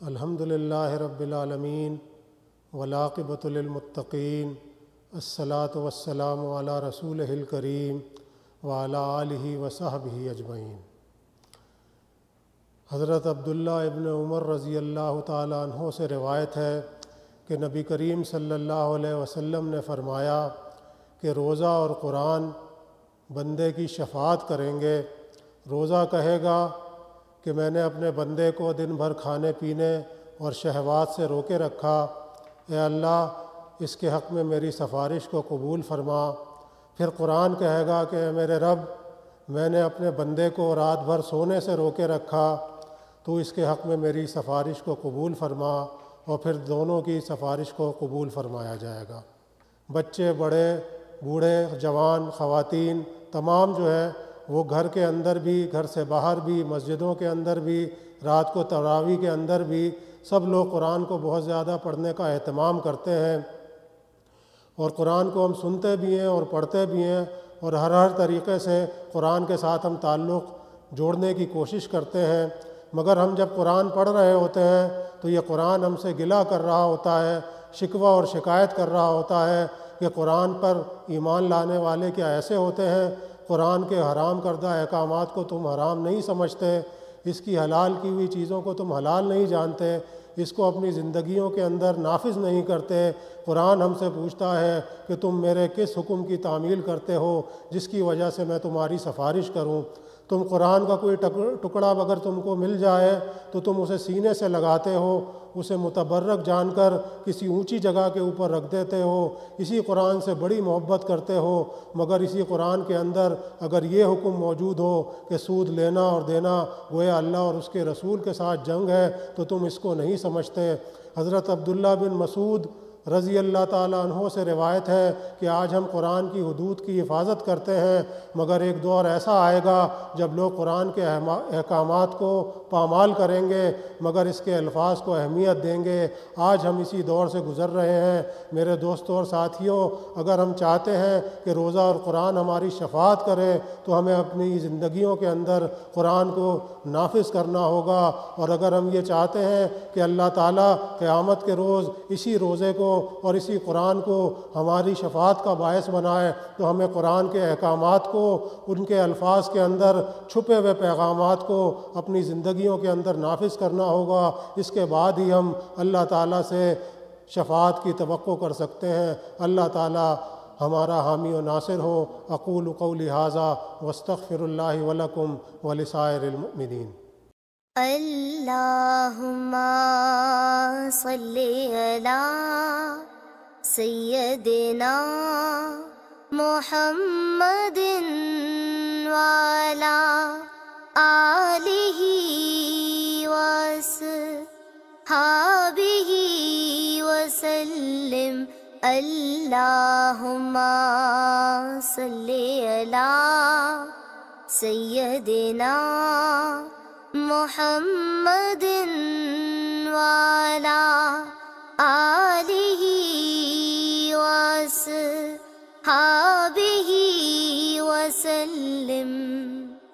الحمد للہ رب العالمین والعاقبۃ للمتقین الصلاۃ والسلام علی رسولہ الکریم وعلی آلہ وصحبہ اجمعین۔ حضرت عبداللہ ابن عمر رضی اللہ تعالیٰ عنہ سے روایت ہے کہ نبی کریم صلی اللہ علیہ وسلم نے فرمایا کہ روزہ اور قرآن بندے کی شفاعت کریں گے۔ روزہ کہے گا کہ میں نے اپنے بندے کو دن بھر کھانے پینے اور شہوات سے روکے رکھا، اے اللہ اس کے حق میں میری سفارش کو قبول فرما۔ پھر قرآن کہے گا کہ اے میرے رب، میں نے اپنے بندے کو رات بھر سونے سے روکے رکھا، تو اس کے حق میں میری سفارش کو قبول فرما، اور پھر دونوں کی سفارش کو قبول فرمایا جائے گا۔ بچے، بڑے، بوڑھے، جوان، خواتین تمام جو ہے وہ گھر کے اندر بھی، گھر سے باہر بھی، مسجدوں کے اندر بھی، رات کو تراویح کے اندر بھی سب لوگ قرآن کو بہت زیادہ پڑھنے کا اہتمام کرتے ہیں، اور قرآن کو ہم سنتے بھی ہیں اور پڑھتے بھی ہیں، اور ہر طریقے سے قرآن کے ساتھ ہم تعلق جوڑنے کی کوشش کرتے ہیں۔ مگر ہم جب قرآن پڑھ رہے ہوتے ہیں تو یہ قرآن ہم سے گلہ کر رہا ہوتا ہے، شکوہ اور شکایت کر رہا ہوتا ہے کہ قرآن پر ایمان لانے والے کیا ایسے ہوتے ہیں؟ قرآن کے حرام کردہ احکامات کو تم حرام نہیں سمجھتے، اس کی حلال کی ہوئی چیزوں کو تم حلال نہیں جانتے، اس کو اپنی زندگیوں کے اندر نافذ نہیں کرتے۔ قرآن ہم سے پوچھتا ہے کہ تم میرے کس حکم کی تعمیل کرتے ہو جس کی وجہ سے میں تمہاری سفارش کروں؟ تم قرآن کا کوئی ٹکڑا اگر تم کو مل جائے تو تم اسے سینے سے لگاتے ہو، اسے متبرک جان کر کسی اونچی جگہ کے اوپر رکھ دیتے ہو، اسی قرآن سے بڑی محبت کرتے ہو۔ مگر اسی قرآن کے اندر اگر یہ حکم موجود ہو کہ سود لینا اور دینا گویا اللہ اور اس کے رسول کے ساتھ جنگ ہے، تو تم اس کو نہیں سمجھتے۔ حضرت عبداللہ بن مسعود رضی اللہ تعالیٰ عنہ سے روایت ہے کہ آج ہم قرآن کی حدود کی حفاظت کرتے ہیں، مگر ایک دور ایسا آئے گا جب لوگ قرآن کے احکامات کو پامال کریں گے مگر اس کے الفاظ کو اہمیت دیں گے۔ آج ہم اسی دور سے گزر رہے ہیں۔ میرے دوستوں اور ساتھیوں، اگر ہم چاہتے ہیں کہ روزہ اور قرآن ہماری شفاعت کرے تو ہمیں اپنی زندگیوں کے اندر قرآن کو نافذ کرنا ہوگا، اور اگر ہم یہ چاہتے ہیں کہ اللہ تعالیٰ قیامت کے روز اسی روزے کو اور اسی قرآن کو ہماری شفاعت کا باعث بنائے تو ہمیں قرآن کے احکامات کو، ان کے الفاظ کے اندر چھپے ہوئے پیغامات کو اپنی زندگیوں کے اندر نافذ کرنا ہوگا۔ اس کے بعد ہی ہم اللہ تعالیٰ سے شفاعت کی توقع کر سکتے ہیں۔ اللہ تعالیٰ ہمارا حامی و ناصر ہو۔ اقول قولی ھذا واستغفر اللہ ولکم ولسائر المؤمنین۔ اللہم صلی علی سیدنا محمد وعلی آلہ وصحبہ وسلم۔ اللہم صلی علی سیدنا محمد